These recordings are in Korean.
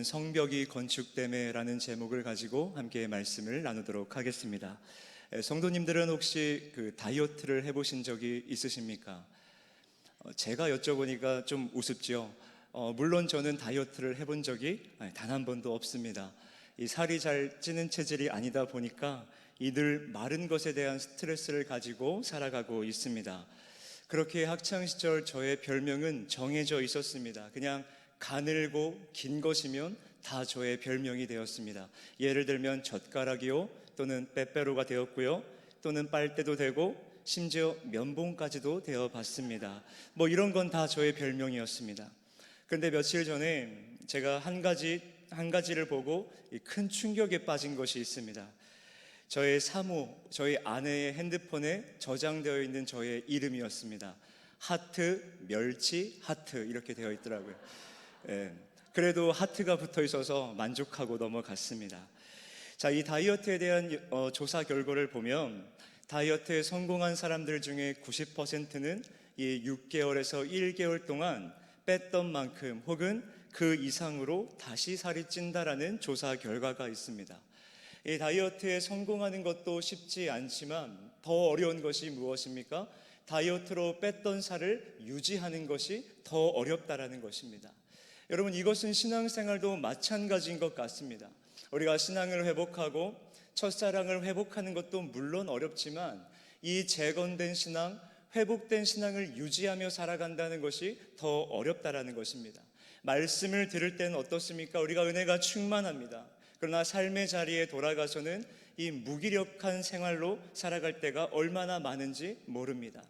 성벽이 건축됨에라는 제목을 가지고 함께 말씀을 나누도록 하겠습니다. 성도님들은 혹시 다이어트를 해보신 적이 있으십니까? 제가 여쭤보니까 좀 우습죠. 물론 저는 다이어트를 해본 적이 단 한 번도 없습니다. 이 살이 잘 찌는 체질이 아니다 보니까 늘 마른 것에 대한 스트레스를 가지고 살아가고 있습니다. 그렇게 학창시절 저의 별명은 정해져 있었습니다. 그냥 가늘고 긴 것이면 다 저의 별명이 되었습니다. 예를 들면 젓가락이요, 또는 빼빼로가 되었고요, 또는 빨대도 되고 심지어 면봉까지도 되어봤습니다. 이런 건 다 저의 별명이었습니다. 그런데 며칠 전에 제가 한 가지를 보고 큰 충격에 빠진 것이 있습니다. 저의 사모, 저희 아내의 핸드폰에 저장되어 있는 저의 이름이었습니다. 하트, 멸치, 하트 이렇게 되어 있더라고요. 그래도 하트가 붙어 있어서 만족하고 넘어갔습니다. 자, 이 다이어트에 대한 조사 결과를 보면 다이어트에 성공한 사람들 중에 90%는 이 6개월에서 1개월 동안 뺐던 만큼 혹은 그 이상으로 다시 살이 찐다라는 조사 결과가 있습니다. 이 다이어트에 성공하는 것도 쉽지 않지만 더 어려운 것이 무엇입니까? 다이어트로 뺐던 살을 유지하는 것이 더 어렵다라는 것입니다. 여러분, 이것은 신앙생활도 마찬가지인 것 같습니다. 우리가 신앙을 회복하고 첫사랑을 회복하는 것도 물론 어렵지만 이 재건된 신앙, 회복된 신앙을 유지하며 살아간다는 것이 더 어렵다라는 것입니다. 말씀을 들을 때는 어떻습니까? 우리가 은혜가 충만합니다. 그러나 삶의 자리에 돌아가서는 이 무기력한 생활로 살아갈 때가 얼마나 많은지 모릅니다.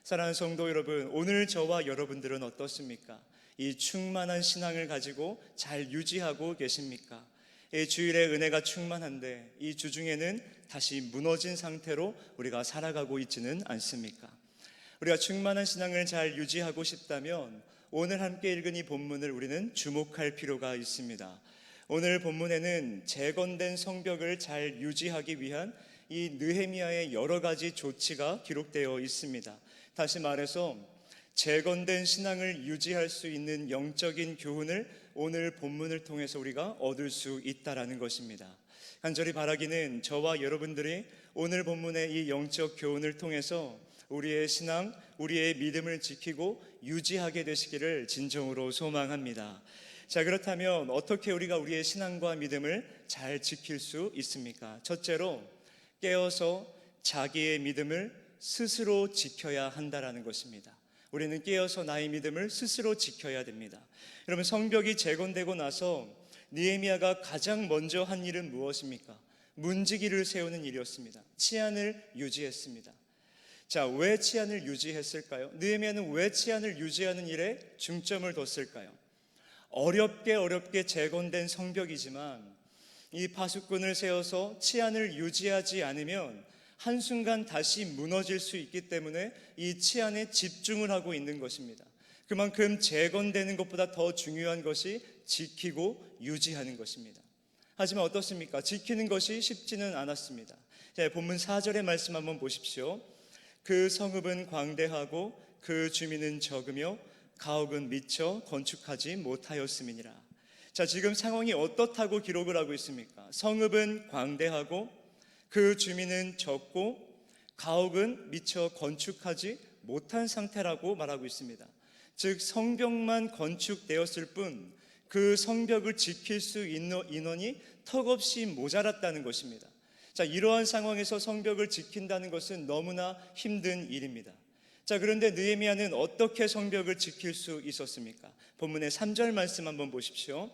사랑하는 성도 여러분, 오늘 저와 여러분들은 어떻습니까? 이 충만한 신앙을 가지고 잘 유지하고 계십니까? 이 주일에 은혜가 충만한데 이 주중에는 다시 무너진 상태로 우리가 살아가고 있지는 않습니까? 우리가 충만한 신앙을 잘 유지하고 싶다면 오늘 함께 읽은 이 본문을 우리는 주목할 필요가 있습니다. 오늘 본문에는 재건된 성벽을 잘 유지하기 위한 이 느헤미야의 여러 가지 조치가 기록되어 있습니다. 다시 말해서 재건된 신앙을 유지할 수 있는 영적인 교훈을 오늘 본문을 통해서 우리가 얻을 수 있다라는 것입니다. 간절히 바라기는 저와 여러분들이 오늘 본문의 이 영적 교훈을 통해서 우리의 신앙, 우리의 믿음을 지키고 유지하게 되시기를 진정으로 소망합니다. 자, 그렇다면 어떻게 우리가 우리의 신앙과 믿음을 잘 지킬 수 있습니까? 첫째로 깨어서 자기의 믿음을 스스로 지켜야 한다라는 것입니다. 우리는 깨어서 나의 믿음을 스스로 지켜야 됩니다. 여러분, 성벽이 재건되고 나서 느헤미야가 가장 먼저 한 일은 무엇입니까? 문지기를 세우는 일이었습니다. 치안을 유지했습니다. 자, 왜 치안을 유지했을까요? 느헤미야는 왜 치안을 유지하는 일에 중점을 뒀을까요? 어렵게 재건된 성벽이지만 이 파수꾼을 세워서 치안을 유지하지 않으면 한순간 다시 무너질 수 있기 때문에 이 치안에 집중을 하고 있는 것입니다. 그만큼 재건되는 것보다 더 중요한 것이 지키고 유지하는 것입니다. 하지만 어떻습니까? 지키는 것이 쉽지는 않았습니다. 자, 본문 4절의 말씀 한번 보십시오. 그 성읍은 광대하고 그 주민은 적으며 가옥은 미처 건축하지 못하였음이니라. 자, 지금 상황이 어떻다고 기록을 하고 있습니까? 성읍은 광대하고 그 주민은 적고 가옥은 미처 건축하지 못한 상태라고 말하고 있습니다. 즉, 성벽만 건축되었을 뿐 그 성벽을 지킬 수 있는 인원이 턱없이 모자랐다는 것입니다. 자, 이러한 상황에서 성벽을 지킨다는 것은 너무나 힘든 일입니다. 자, 그런데 느헤미야는 어떻게 성벽을 지킬 수 있었습니까? 본문의 3절 말씀 한번 보십시오.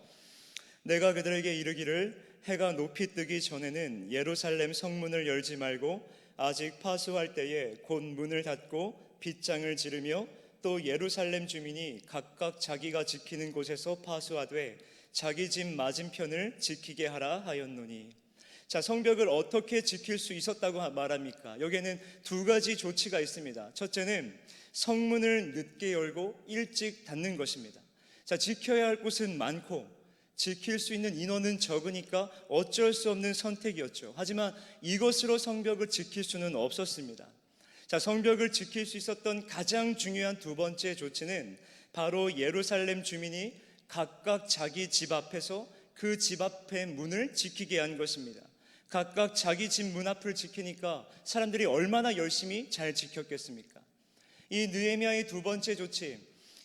내가 그들에게 이르기를 해가 높이 뜨기 전에는 예루살렘 성문을 열지 말고 아직 파수할 때에 곧 문을 닫고 빗장을 지르며 또 예루살렘 주민이 각각 자기가 지키는 곳에서 파수하되 자기 집 맞은편을 지키게 하라 하였노니. 자, 성벽을 어떻게 지킬 수 있었다고 말합니까? 여기에는 두 가지 조치가 있습니다. 첫째는 성문을 늦게 열고 일찍 닫는 것입니다. 자, 지켜야 할 곳은 많고 지킬 수 있는 인원은 적으니까 어쩔 수 없는 선택이었죠. 하지만 이것으로 성벽을 지킬 수는 없었습니다. 자, 성벽을 지킬 수 있었던 가장 중요한 두 번째 조치는 바로 예루살렘 주민이 각각 자기 집 앞에서 그 집 앞의 문을 지키게 한 것입니다. 각각 자기 집 문 앞을 지키니까 사람들이 얼마나 열심히 잘 지켰겠습니까? 이 느헤미야의 두 번째 조치,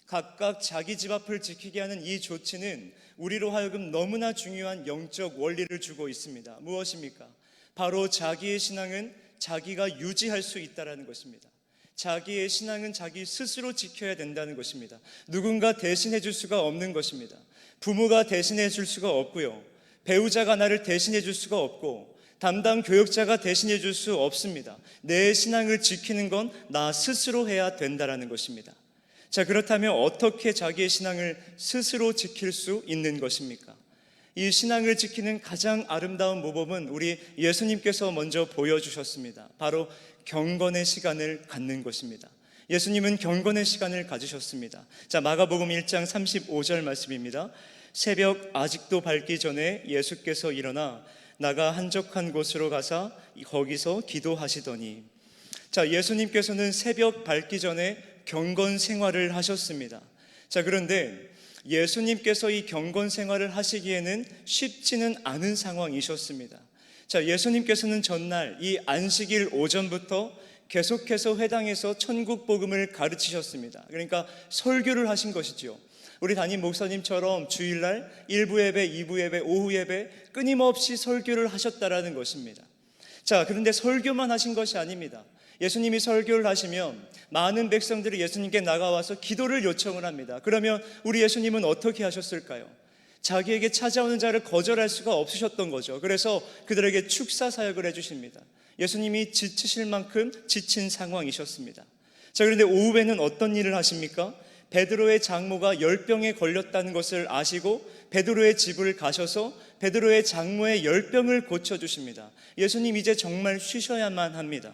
각각 자기 집 앞을 지키게 하는 이 조치는 우리로 하여금 너무나 중요한 영적 원리를 주고 있습니다. 무엇입니까? 바로 자기의 신앙은 자기가 유지할 수 있다는 것입니다. 자기의 신앙은 자기 스스로 지켜야 된다는 것입니다. 누군가 대신해 줄 수가 없는 것입니다. 부모가 대신해 줄 수가 없고요, 배우자가 나를 대신해 줄 수가 없고, 담당 교육자가 대신해 줄 수 없습니다. 내 신앙을 지키는 건 나 스스로 해야 된다는 것입니다. 자, 그렇다면 어떻게 자기의 신앙을 스스로 지킬 수 있는 것입니까? 이 신앙을 지키는 가장 아름다운 모범은 우리 예수님께서 먼저 보여주셨습니다. 바로 경건의 시간을 갖는 것입니다. 예수님은 경건의 시간을 가지셨습니다. 자, 마가복음 1장 35절 말씀입니다. 새벽 아직도 밝기 전에 예수께서 일어나 나가 한적한 곳으로 가사 거기서 기도하시더니, 자, 예수님께서는 새벽 밝기 전에 경건 생활을 하셨습니다. 자, 그런데 예수님께서 이 경건 생활을 하시기에는 쉽지는 않은 상황이셨습니다. 자, 예수님께서는 전날 이 안식일 오전부터 계속해서 회당에서 천국 복음을 가르치셨습니다. 그러니까 설교를 하신 것이죠. 우리 담임 목사님처럼 주일날 1부 예배, 2부 예배, 오후 예배 끊임없이 설교를 하셨다라는 것입니다. 자, 그런데 설교만 하신 것이 아닙니다. 예수님이 설교를 하시면 많은 백성들이 예수님께 나가와서 기도를 요청을 합니다. 그러면 우리 예수님은 어떻게 하셨을까요? 자기에게 찾아오는 자를 거절할 수가 없으셨던 거죠. 그래서 그들에게 축사 사역을 해주십니다. 예수님이 지치실 만큼 지친 상황이셨습니다. 자, 그런데 오후에는 어떤 일을 하십니까? 베드로의 장모가 열병에 걸렸다는 것을 아시고 베드로의 집을 가셔서 베드로의 장모의 열병을 고쳐주십니다. 예수님 이제 정말 쉬셔야만 합니다.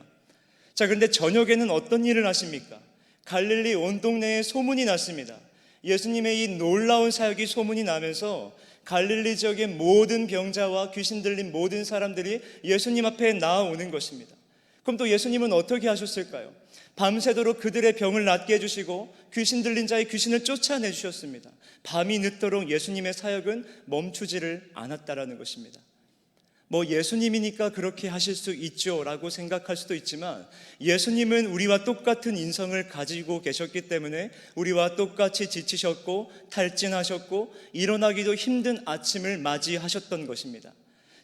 자, 그런데 저녁에는 어떤 일을 하십니까? 갈릴리 온 동네에 소문이 났습니다. 예수님의 이 놀라운 사역이 소문이 나면서 갈릴리 지역의 모든 병자와 귀신 들린 모든 사람들이 예수님 앞에 나아오는 것입니다. 그럼 또 예수님은 어떻게 하셨을까요? 밤새도록 그들의 병을 낫게 해주시고 귀신 들린 자의 귀신을 쫓아내 주셨습니다. 밤이 늦도록 예수님의 사역은 멈추지를 않았다라는 것입니다. 예수님이니까 그렇게 하실 수 있죠 라고 생각할 수도 있지만, 예수님은 우리와 똑같은 인성을 가지고 계셨기 때문에 우리와 똑같이 지치셨고 탈진하셨고 일어나기도 힘든 아침을 맞이하셨던 것입니다.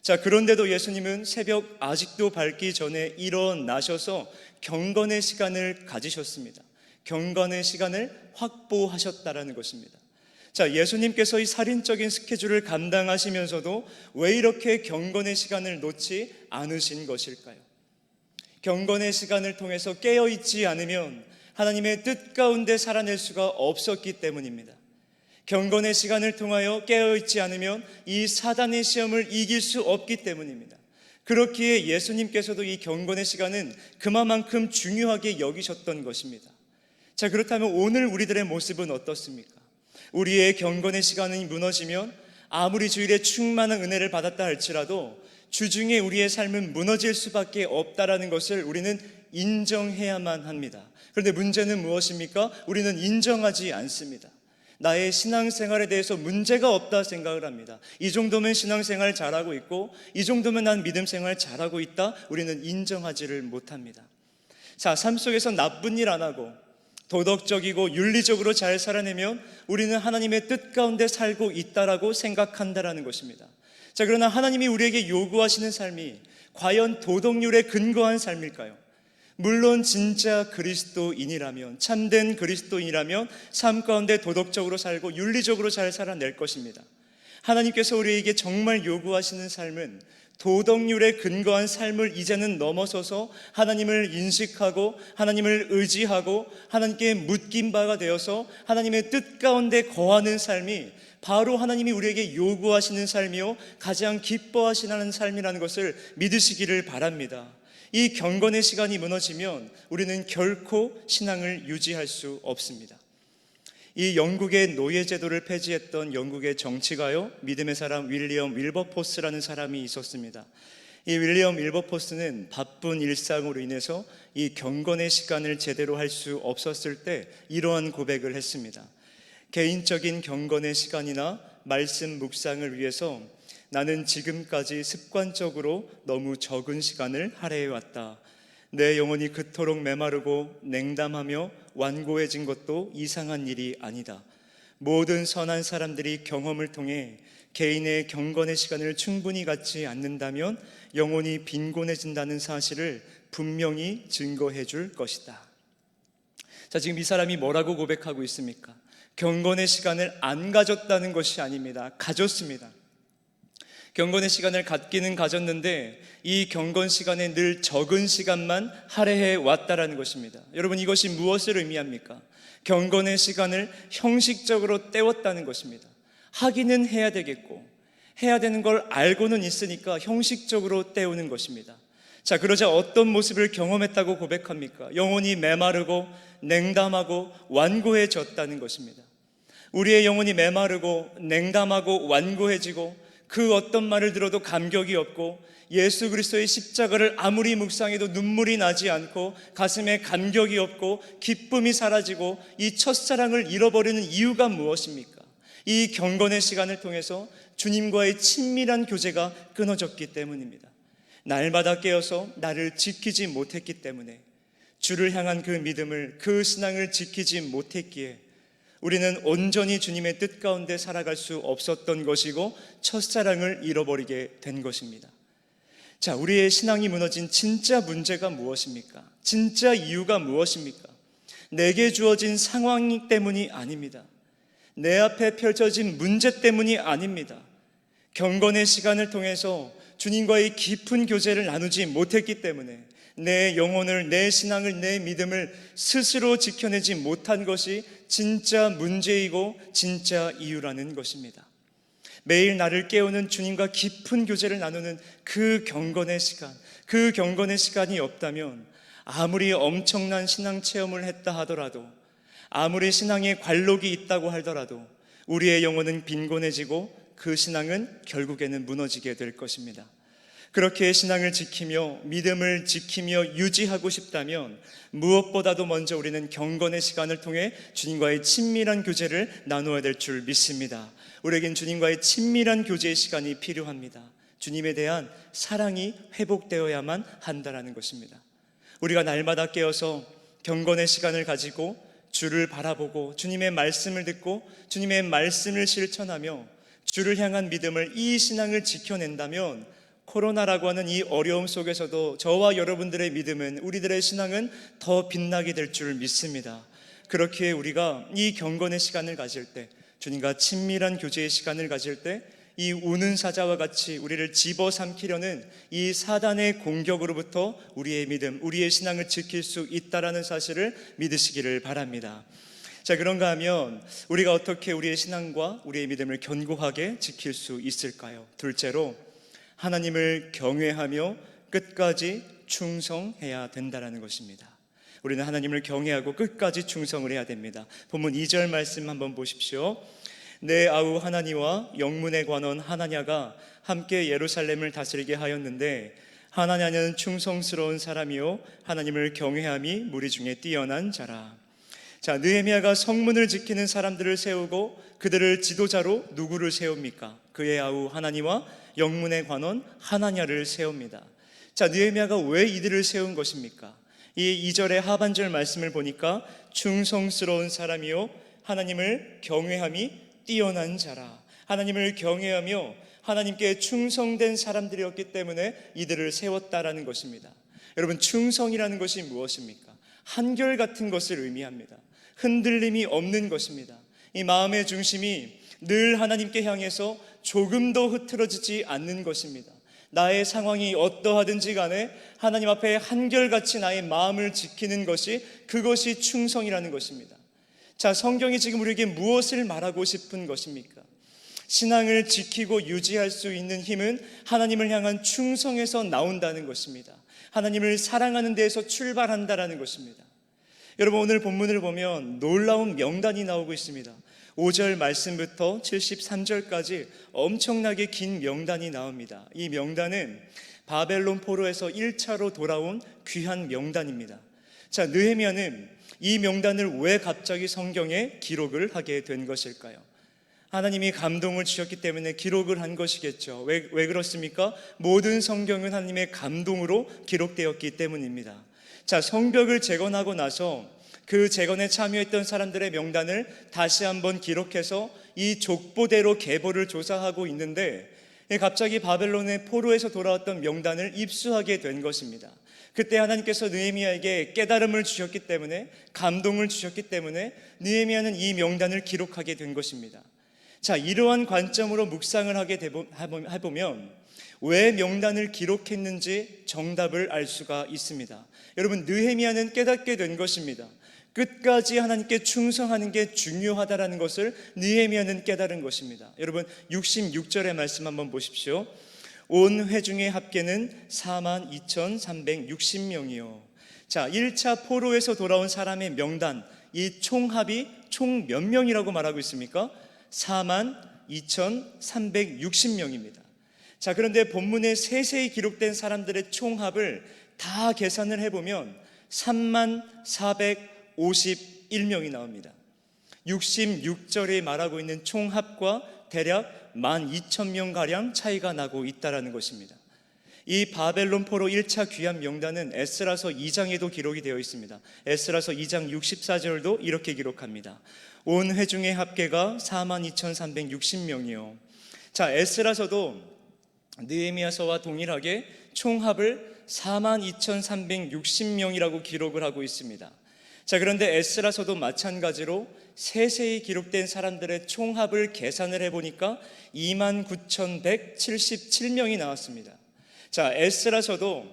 자, 그런데도 예수님은 새벽 아직도 밝기 전에 일어나셔서 경건의 시간을 가지셨습니다. 경건의 시간을 확보하셨다라는 것입니다. 자, 예수님께서 이 살인적인 스케줄을 감당하시면서도 왜 이렇게 경건의 시간을 놓지 않으신 것일까요? 경건의 시간을 통해서 깨어있지 않으면 하나님의 뜻 가운데 살아낼 수가 없었기 때문입니다. 경건의 시간을 통하여 깨어있지 않으면 이 사단의 시험을 이길 수 없기 때문입니다. 그렇기에 예수님께서도 이 경건의 시간은 그만큼 중요하게 여기셨던 것입니다. 자, 그렇다면 오늘 우리들의 모습은 어떻습니까? 우리의 경건의 시간이 무너지면 아무리 주일에 충만한 은혜를 받았다 할지라도 주중에 우리의 삶은 무너질 수밖에 없다라는 것을 우리는 인정해야만 합니다. 그런데 문제는 무엇입니까? 우리는 인정하지 않습니다. 나의 신앙생활에 대해서 문제가 없다 생각을 합니다. 이 정도면 신앙생활 잘하고 있고 이 정도면 난 믿음생활 잘하고 있다, 우리는 인정하지를 못합니다. 자, 삶 속에서 나쁜 일 안 하고 도덕적이고 윤리적으로 잘 살아내면 우리는 하나님의 뜻 가운데 살고 있다라고 생각한다라는 것입니다. 자, 그러나 하나님이 우리에게 요구하시는 삶이 과연 도덕률에 근거한 삶일까요? 물론 진짜 그리스도인이라면, 참된 그리스도인이라면 삶 가운데 도덕적으로 살고 윤리적으로 잘 살아낼 것입니다. 하나님께서 우리에게 정말 요구하시는 삶은 도덕률에 근거한 삶을 이제는 넘어서서 하나님을 인식하고 하나님을 의지하고 하나님께 묶인 바가 되어서 하나님의 뜻 가운데 거하는 삶이 바로 하나님이 우리에게 요구하시는 삶이요 가장 기뻐하시는 삶이라는 것을 믿으시기를 바랍니다. 이 경건의 시간이 무너지면 우리는 결코 신앙을 유지할 수 없습니다. 이 영국의 노예제도를 폐지했던 영국의 정치가요, 믿음의 사람 윌리엄 윌버포스라는 사람이 있었습니다. 이 윌리엄 윌버포스는 바쁜 일상으로 인해서 이 경건의 시간을 제대로 할 수 없었을 때 이러한 고백을 했습니다. 개인적인 경건의 시간이나 말씀 묵상을 위해서 나는 지금까지 습관적으로 너무 적은 시간을 할애해왔다. 내 영혼이 그토록 메마르고 냉담하며 완고해진 것도 이상한 일이 아니다. 모든 선한 사람들이 경험을 통해 개인의 경건의 시간을 충분히 갖지 않는다면 영혼이 빈곤해진다는 사실을 분명히 증거해 줄 것이다. 자, 지금 이 사람이 뭐라고 고백하고 있습니까? 경건의 시간을 안 가졌다는 것이 아닙니다. 가졌습니다. 경건의 시간을 갖기는 가졌는데 이 경건 시간에 늘 적은 시간만 할애해 왔다라는 것입니다. 여러분, 이것이 무엇을 의미합니까? 경건의 시간을 형식적으로 때웠다는 것입니다. 하기는 해야 되겠고 해야 되는 걸 알고는 있으니까 형식적으로 때우는 것입니다. 자, 그러자 어떤 모습을 경험했다고 고백합니까? 영혼이 메마르고 냉담하고 완고해졌다는 것입니다. 우리의 영혼이 메마르고 냉담하고 완고해지고 그 어떤 말을 들어도 감격이 없고 예수 그리스도의 십자가를 아무리 묵상해도 눈물이 나지 않고 가슴에 감격이 없고 기쁨이 사라지고 이 첫사랑을 잃어버리는 이유가 무엇입니까? 이 경건의 시간을 통해서 주님과의 친밀한 교제가 끊어졌기 때문입니다. 날마다 깨어서 나를 지키지 못했기 때문에, 주를 향한 그 믿음을, 그 신앙을 지키지 못했기에 우리는 온전히 주님의 뜻 가운데 살아갈 수 없었던 것이고 첫사랑을 잃어버리게 된 것입니다. 자, 우리의 신앙이 무너진 진짜 문제가 무엇입니까? 진짜 이유가 무엇입니까? 내게 주어진 상황 때문이 아닙니다. 내 앞에 펼쳐진 문제 때문이 아닙니다. 경건의 시간을 통해서 주님과의 깊은 교제를 나누지 못했기 때문에 내 영혼을, 내 신앙을, 내 믿음을 스스로 지켜내지 못한 것이 진짜 문제이고 진짜 이유라는 것입니다. 매일 나를 깨우는 주님과 깊은 교제를 나누는 그 경건의 시간, 그 경건의 시간이 없다면 아무리 엄청난 신앙 체험을 했다 하더라도, 아무리 신앙의 관록이 있다고 하더라도 우리의 영혼은 빈곤해지고 그 신앙은 결국에는 무너지게 될 것입니다. 그렇게 신앙을 지키며 믿음을 지키며 유지하고 싶다면 무엇보다도 먼저 우리는 경건의 시간을 통해 주님과의 친밀한 교제를 나누어야 될 줄 믿습니다. 우리에겐 주님과의 친밀한 교제의 시간이 필요합니다. 주님에 대한 사랑이 회복되어야만 한다는 것입니다. 우리가 날마다 깨어서 경건의 시간을 가지고 주를 바라보고 주님의 말씀을 듣고 주님의 말씀을 실천하며 주를 향한 믿음을, 이 신앙을 지켜낸다면 코로나라고 하는 이 어려움 속에서도 저와 여러분들의 믿음은, 우리들의 신앙은 더 빛나게 될 줄 믿습니다. 그렇게 우리가 이 경건의 시간을 가질 때, 주님과 친밀한 교제의 시간을 가질 때, 이 우는 사자와 같이 우리를 집어삼키려는 이 사단의 공격으로부터 우리의 믿음, 우리의 신앙을 지킬 수 있다라는 사실을 믿으시기를 바랍니다. 자, 그런가 하면 우리가 어떻게 우리의 신앙과 우리의 믿음을 견고하게 지킬 수 있을까요? 둘째로, 하나님을 경외하며 끝까지 충성해야 된다는 것입니다. 우리는 하나님을 경외하고 끝까지 충성을 해야 됩니다. 본문 2절 말씀 한번 보십시오. 내 아우 하나니와 영문의 관원 하나냐가 함께 예루살렘을 다스리게 하였는데 하나냐는 충성스러운 사람이요 하나님을 경외함이 무리 중에 뛰어난 자라. 자, 느헤미야가 성문을 지키는 사람들을 세우고 그들을 지도자로 누구를 세웁니까? 그의 아우 하나니와 영문의 관원 하나냐를 세웁니다. 자, 느헤미야가 왜 이들을 세운 것입니까? 이 2절의 하반절 말씀을 보니까 충성스러운 사람이요 하나님을 경외함이 뛰어난 자라. 하나님을 경외하며 하나님께 충성된 사람들이었기 때문에 이들을 세웠다라는 것입니다. 여러분, 충성이라는 것이 무엇입니까? 한결같은 것을 의미합니다. 흔들림이 없는 것입니다. 이 마음의 중심이 늘 하나님께 향해서 조금도 흐트러지지 않는 것입니다. 나의 상황이 어떠하든지 간에 하나님 앞에 한결같이 나의 마음을 지키는 것이, 그것이 충성이라는 것입니다. 자, 성경이 지금 우리에게 무엇을 말하고 싶은 것입니까? 신앙을 지키고 유지할 수 있는 힘은 하나님을 향한 충성에서 나온다는 것입니다. 하나님을 사랑하는 데에서 출발한다는 것입니다. 여러분, 오늘 본문을 보면 놀라운 명단이 나오고 있습니다. 5절 말씀부터 73절까지 엄청나게 긴 명단이 나옵니다. 이 명단은 바벨론 포로에서 1차로 돌아온 귀한 명단입니다. 자, 느헤미야는 이 명단을 왜 갑자기 성경에 기록을 하게 된 것일까요? 하나님이 감동을 주셨기 때문에 기록을 한 것이겠죠. 왜 그렇습니까? 모든 성경은 하나님의 감동으로 기록되었기 때문입니다. 자, 성벽을 재건하고 나서 그 재건에 참여했던 사람들의 명단을 다시 한번 기록해서 이 족보대로 계보를 조사하고 있는데, 갑자기 바벨론의 포로에서 돌아왔던 명단을 입수하게 된 것입니다. 그때 하나님께서 느헤미야에게 깨달음을 주셨기 때문에, 감동을 주셨기 때문에 느헤미야는 이 명단을 기록하게 된 것입니다. 자, 이러한 관점으로 묵상을 하게 해보면 왜 명단을 기록했는지 정답을 알 수가 있습니다. 여러분, 느헤미야는 깨닫게 된 것입니다. 끝까지 하나님께 충성하는 게 중요하다라는 것을 느헤미야는 깨달은 것입니다. 여러분, 66절의 말씀 한번 보십시오. 온 회중의 합계는 42,360명이요. 자, 1차 포로에서 돌아온 사람의 명단, 이 총합이 총 몇 명이라고 말하고 있습니까? 42,360명입니다. 자, 그런데 본문에 세세히 기록된 사람들의 총합을 다 계산을 해보면 3451명이 나옵니다. 66절에 말하고 있는 총합과 대략 12,000명가량 차이가 나고 있다는 것입니다. 이 바벨론 포로 1차 귀환 명단은 에스라서 2장에도 기록이 되어 있습니다. 에스라서 2장 64절도 이렇게 기록합니다. 온 회중의 합계가 42,360명이요. 자, 에스라서도 느헤미야서와 동일하게 총합을 42,360명이라고 기록을 하고 있습니다. 자, 그런데 에스라서도 마찬가지로 세세히 기록된 사람들의 총합을 계산을 해보니까 29,177명이 나왔습니다. 자, 에스라서도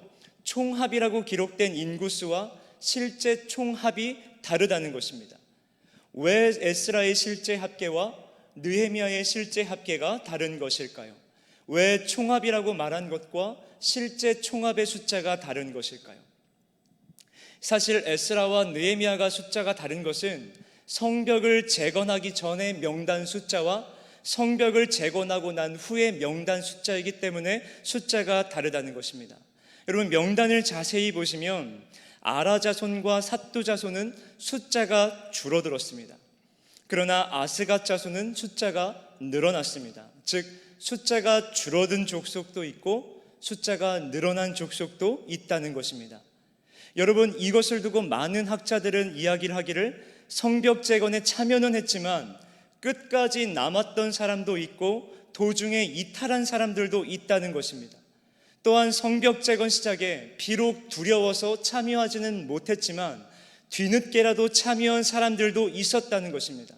총합이라고 기록된 인구수와 실제 총합이 다르다는 것입니다. 왜 에스라의 실제 합계와 느헤미야의 실제 합계가 다른 것일까요? 왜 총합이라고 말한 것과 실제 총합의 숫자가 다른 것일까요? 사실 에스라와 느헤미야가 숫자가 다른 것은 성벽을 재건하기 전의 명단 숫자와 성벽을 재건하고 난 후의 명단 숫자이기 때문에 숫자가 다르다는 것입니다. 여러분, 명단을 자세히 보시면 아라 자손과 삿두 자손은 숫자가 줄어들었습니다. 그러나 아스갓 자손은 숫자가 늘어났습니다. 즉, 숫자가 줄어든 족속도 있고 숫자가 늘어난 족속도 있다는 것입니다. 여러분, 이것을 두고 많은 학자들은 이야기를 하기를 성벽 재건에 참여는 했지만 끝까지 남았던 사람도 있고 도중에 이탈한 사람들도 있다는 것입니다. 또한 성벽 재건 시작에 비록 두려워서 참여하지는 못했지만 뒤늦게라도 참여한 사람들도 있었다는 것입니다.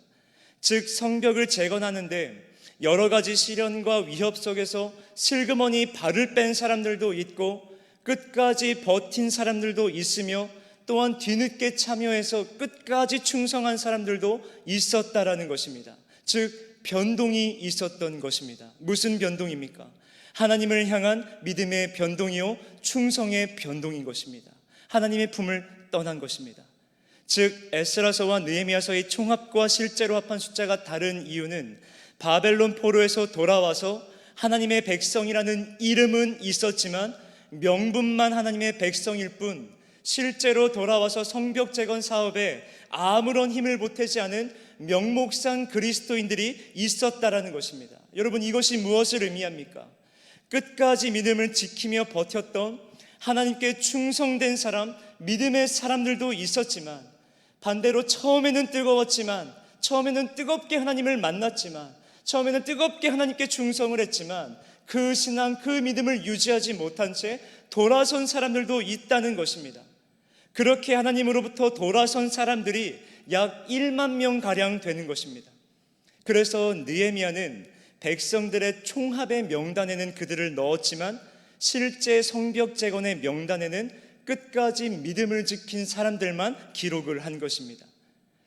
즉, 성벽을 재건하는데 여러 가지 시련과 위협 속에서 슬그머니 발을 뺀 사람들도 있고 끝까지 버틴 사람들도 있으며 또한 뒤늦게 참여해서 끝까지 충성한 사람들도 있었다라는 것입니다. 즉, 변동이 있었던 것입니다. 무슨 변동입니까? 하나님을 향한 믿음의 변동이요 충성의 변동인 것입니다. 하나님의 품을 떠난 것입니다. 즉, 에스라서와 느헤미야서의 총합과 실제로 합한 숫자가 다른 이유는 바벨론 포로에서 돌아와서 하나님의 백성이라는 이름은 있었지만 명분만 하나님의 백성일 뿐 실제로 돌아와서 성벽 재건 사업에 아무런 힘을 보태지 않은 명목상 그리스도인들이 있었다라는 것입니다. 여러분, 이것이 무엇을 의미합니까? 끝까지 믿음을 지키며 버텼던 하나님께 충성된 사람, 믿음의 사람들도 있었지만 반대로 처음에는 뜨거웠지만, 처음에는 뜨겁게 하나님을 만났지만, 처음에는 뜨겁게 하나님께 충성을 했지만 그 신앙, 그 믿음을 유지하지 못한 채 돌아선 사람들도 있다는 것입니다. 그렇게 하나님으로부터 돌아선 사람들이 약 1만 명가량 되는 것입니다. 그래서 느헤미야는 백성들의 총합의 명단에는 그들을 넣었지만 실제 성벽 재건의 명단에는 끝까지 믿음을 지킨 사람들만 기록을 한 것입니다.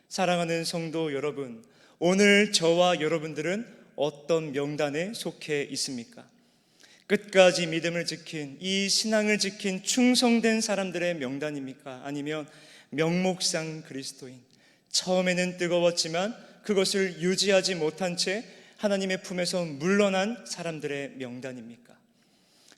사랑하는 성도 여러분, 오늘 저와 여러분들은 어떤 명단에 속해 있습니까? 끝까지 믿음을 지킨, 이 신앙을 지킨 충성된 사람들의 명단입니까? 아니면 명목상 그리스도인, 처음에는 뜨거웠지만 그것을 유지하지 못한 채 하나님의 품에서 물러난 사람들의 명단입니까?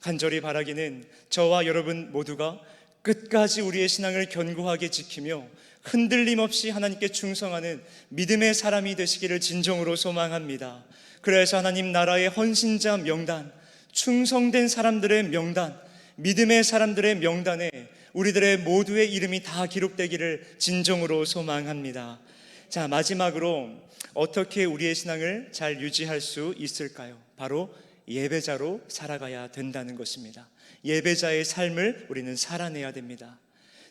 간절히 바라기는 저와 여러분 모두가 끝까지 우리의 신앙을 견고하게 지키며 흔들림 없이 하나님께 충성하는 믿음의 사람이 되시기를 진정으로 소망합니다. 그래서 하나님 나라의 헌신자 명단, 충성된 사람들의 명단, 믿음의 사람들의 명단에 우리들의 모두의 이름이 다 기록되기를 진정으로 소망합니다. 자, 마지막으로 어떻게 우리의 신앙을 잘 유지할 수 있을까요? 바로 예배자로 살아가야 된다는 것입니다. 예배자의 삶을 우리는 살아내야 됩니다.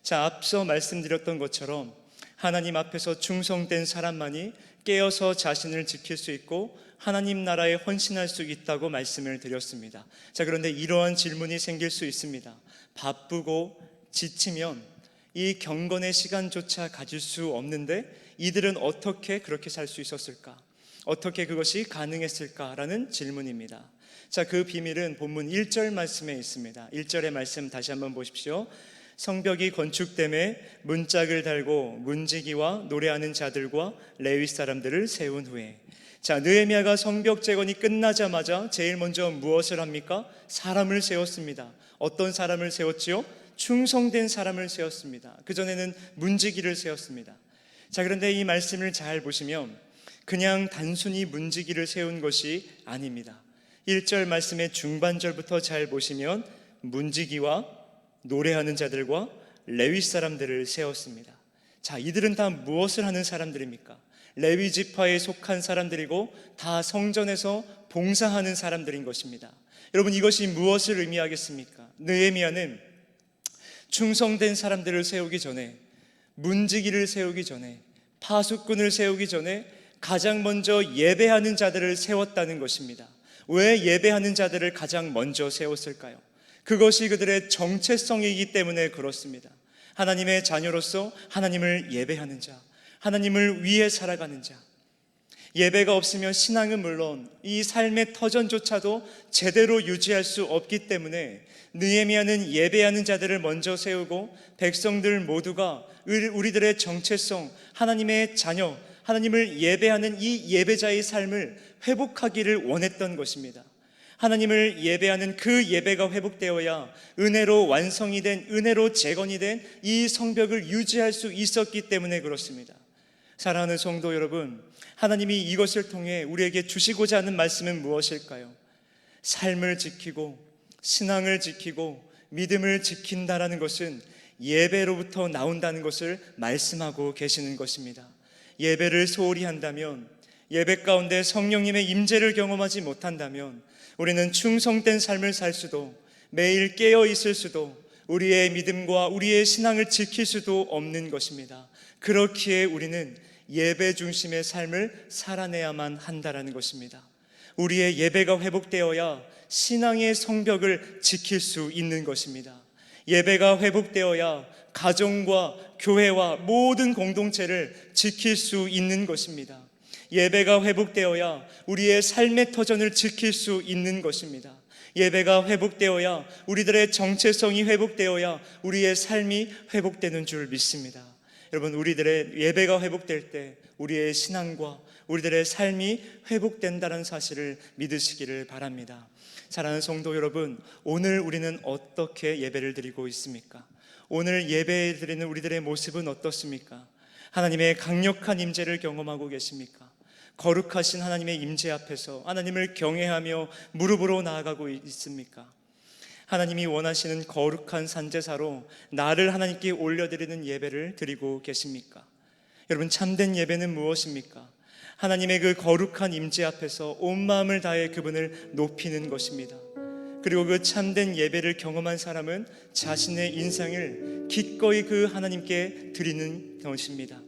자, 앞서 말씀드렸던 것처럼 하나님 앞에서 충성된 사람만이 깨어서 자신을 지킬 수 있고 하나님 나라에 헌신할 수 있다고 말씀을 드렸습니다. 자, 그런데 이러한 질문이 생길 수 있습니다. 바쁘고 지치면 이 경건의 시간조차 가질 수 없는데 이들은 어떻게 그렇게 살 수 있었을까? 어떻게 그것이 가능했을까라는 질문입니다. 자, 그 비밀은 본문 1절 말씀에 있습니다. 1절의 말씀 다시 한번 보십시오. 성벽이 건축됨에 문짝을 달고 문지기와 노래하는 자들과 레위 사람들을 세운 후에. 자, 느헤미야가 성벽 재건이 끝나자마자 제일 먼저 무엇을 합니까? 사람을 세웠습니다. 어떤 사람을 세웠지요? 충성된 사람을 세웠습니다. 그전에는 문지기를 세웠습니다. 자, 그런데 이 말씀을 잘 보시면 그냥 단순히 문지기를 세운 것이 아닙니다. 1절 말씀의 중반절부터 잘 보시면 문지기와 노래하는 자들과 레위 사람들을 세웠습니다. 자, 이들은 다 무엇을 하는 사람들입니까? 레위 지파에 속한 사람들이고 다 성전에서 봉사하는 사람들인 것입니다. 여러분, 이것이 무엇을 의미하겠습니까? 느헤미야는 충성된 사람들을 세우기 전에, 문지기를 세우기 전에, 파수꾼을 세우기 전에 가장 먼저 예배하는 자들을 세웠다는 것입니다. 왜 예배하는 자들을 가장 먼저 세웠을까요? 그것이 그들의 정체성이기 때문에 그렇습니다. 하나님의 자녀로서 하나님을 예배하는 자, 하나님을 위해 살아가는 자. 예배가 없으면 신앙은 물론 이 삶의 터전조차도 제대로 유지할 수 없기 때문에 느헤미야는 예배하는 자들을 먼저 세우고 백성들 모두가 우리들의 정체성, 하나님의 자녀, 하나님을 예배하는 이 예배자의 삶을 회복하기를 원했던 것입니다. 하나님을 예배하는 그 예배가 회복되어야 은혜로 완성이 된, 은혜로 재건이 된 이 성벽을 유지할 수 있었기 때문에 그렇습니다. 사랑하는 성도 여러분, 하나님이 이것을 통해 우리에게 주시고자 하는 말씀은 무엇일까요? 삶을 지키고 신앙을 지키고 믿음을 지킨다라는 것은 예배로부터 나온다는 것을 말씀하고 계시는 것입니다. 예배를 소홀히 한다면, 예배 가운데 성령님의 임재를 경험하지 못한다면 우리는 충성된 삶을 살 수도, 매일 깨어 있을 수도, 우리의 믿음과 우리의 신앙을 지킬 수도 없는 것입니다. 그렇기에 우리는 예배 중심의 삶을 살아내야만 한다라는 것입니다. 우리의 예배가 회복되어야 신앙의 성벽을 지킬 수 있는 것입니다. 예배가 회복되어야 가정과 교회와 모든 공동체를 지킬 수 있는 것입니다. 예배가 회복되어야 우리의 삶의 터전을 지킬 수 있는 것입니다. 예배가 회복되어야 우리들의 정체성이 회복되어야 우리의 삶이 회복되는 줄 믿습니다. 여러분, 우리들의 예배가 회복될 때 우리의 신앙과 우리들의 삶이 회복된다는 사실을 믿으시기를 바랍니다. 사랑하는 성도 여러분, 오늘 우리는 어떻게 예배를 드리고 있습니까? 오늘 예배 드리는 우리들의 모습은 어떻습니까? 하나님의 강력한 임재를 경험하고 계십니까? 거룩하신 하나님의 임재 앞에서 하나님을 경외하며 무릎으로 나아가고 있습니까? 하나님이 원하시는 거룩한 산제사로 나를 하나님께 올려드리는 예배를 드리고 계십니까? 여러분, 참된 예배는 무엇입니까? 하나님의 그 거룩한 임재 앞에서 온 마음을 다해 그분을 높이는 것입니다. 그리고 그 참된 예배를 경험한 사람은 자신의 인생을 기꺼이 그 하나님께 드리는 것입니다.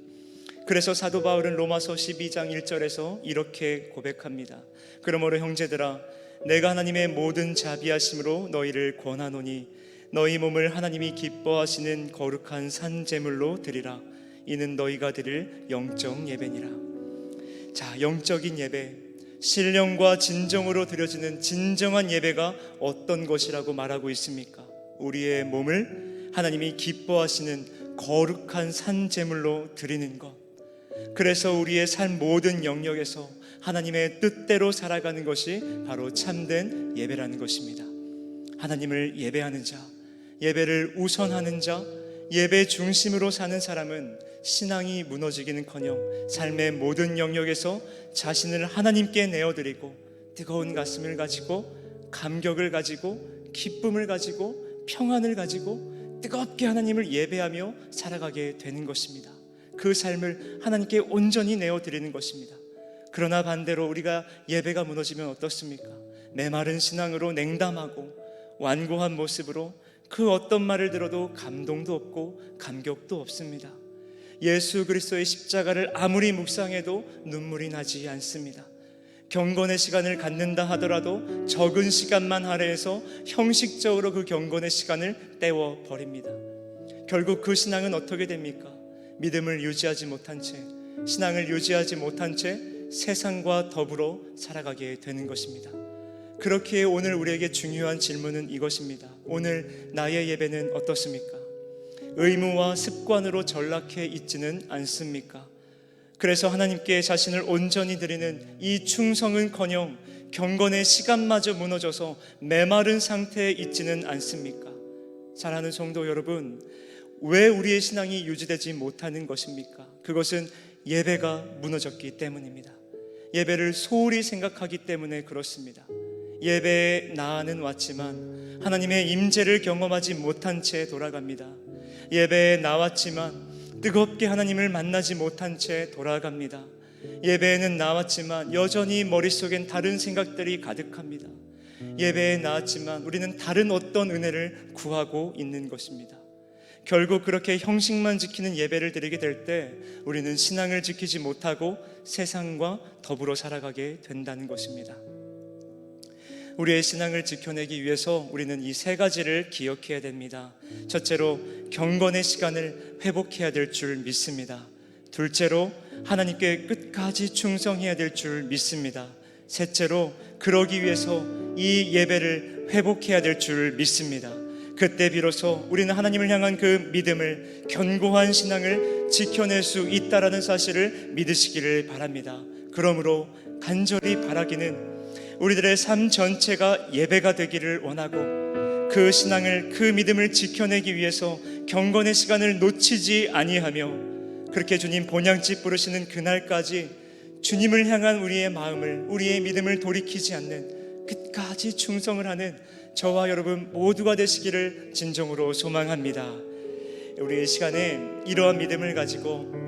그래서 사도 바울은 로마서 12장 1절에서 이렇게 고백합니다. 그러므로 형제들아, 내가 하나님의 모든 자비하심으로 너희를 권하노니 너희 몸을 하나님이 기뻐하시는 거룩한 산제물로 드리라. 이는 너희가 드릴 영적 예배니라. 자, 영적인 예배, 신령과 진정으로 드려지는 진정한 예배가 어떤 것이라고 말하고 있습니까? 우리의 몸을 하나님이 기뻐하시는 거룩한 산제물로 드리는 것. 그래서 우리의 삶 모든 영역에서 하나님의 뜻대로 살아가는 것이 바로 참된 예배라는 것입니다. 하나님을 예배하는 자, 예배를 우선하는 자, 예배 중심으로 사는 사람은 신앙이 무너지기는커녕 삶의 모든 영역에서 자신을 하나님께 내어드리고 뜨거운 가슴을 가지고 감격을 가지고 기쁨을 가지고 평안을 가지고 뜨겁게 하나님을 예배하며 살아가게 되는 것입니다. 그 삶을 하나님께 온전히 내어드리는 것입니다. 그러나 반대로 우리가 예배가 무너지면 어떻습니까? 메마른 신앙으로 냉담하고 완고한 모습으로 그 어떤 말을 들어도 감동도 없고 감격도 없습니다. 예수 그리스도의 십자가를 아무리 묵상해도 눈물이 나지 않습니다. 경건의 시간을 갖는다 하더라도 적은 시간만 할애해서 형식적으로 그 경건의 시간을 때워버립니다. 결국 그 신앙은 어떻게 됩니까? 믿음을 유지하지 못한 채, 신앙을 유지하지 못한 채 세상과 더불어 살아가게 되는 것입니다. 그렇기에 오늘 우리에게 중요한 질문은 이것입니다. 오늘 나의 예배는 어떻습니까? 의무와 습관으로 전락해 있지는 않습니까? 그래서 하나님께 자신을 온전히 드리는 이 충성은커녕 경건의 시간마저 무너져서 메마른 상태에 있지는 않습니까? 사랑하는 성도 여러분, 왜 우리의 신앙이 유지되지 못하는 것입니까? 그것은 예배가 무너졌기 때문입니다. 예배를 소홀히 생각하기 때문에 그렇습니다. 예배에 나아는 왔지만 하나님의 임재를 경험하지 못한 채 돌아갑니다. 예배에 나왔지만 뜨겁게 하나님을 만나지 못한 채 돌아갑니다. 예배에는 나왔지만 여전히 머릿속엔 다른 생각들이 가득합니다. 예배에 나왔지만 우리는 다른 어떤 은혜를 구하고 있는 것입니다. 결국 그렇게 형식만 지키는 예배를 드리게 될 때 우리는 신앙을 지키지 못하고 세상과 더불어 살아가게 된다는 것입니다. 우리의 신앙을 지켜내기 위해서 우리는 이 세 가지를 기억해야 됩니다. 첫째로 경건의 시간을 회복해야 될 줄 믿습니다. 둘째로 하나님께 끝까지 충성해야 될 줄 믿습니다. 셋째로 그러기 위해서 이 예배를 회복해야 될 줄 믿습니다. 그때 비로소 우리는 하나님을 향한 그 믿음을, 견고한 신앙을 지켜낼 수 있다라는 사실을 믿으시기를 바랍니다. 그러므로 간절히 바라기는 우리들의 삶 전체가 예배가 되기를 원하고 그 신앙을, 그 믿음을 지켜내기 위해서 경건의 시간을 놓치지 아니하며 그렇게 주님 본향집 부르시는 그날까지 주님을 향한 우리의 마음을, 우리의 믿음을 돌이키지 않는 끝까지 충성을 하는 저와 여러분 모두가 되시기를 진정으로 소망합니다. 우리 이 시간에 이러한 믿음을 가지고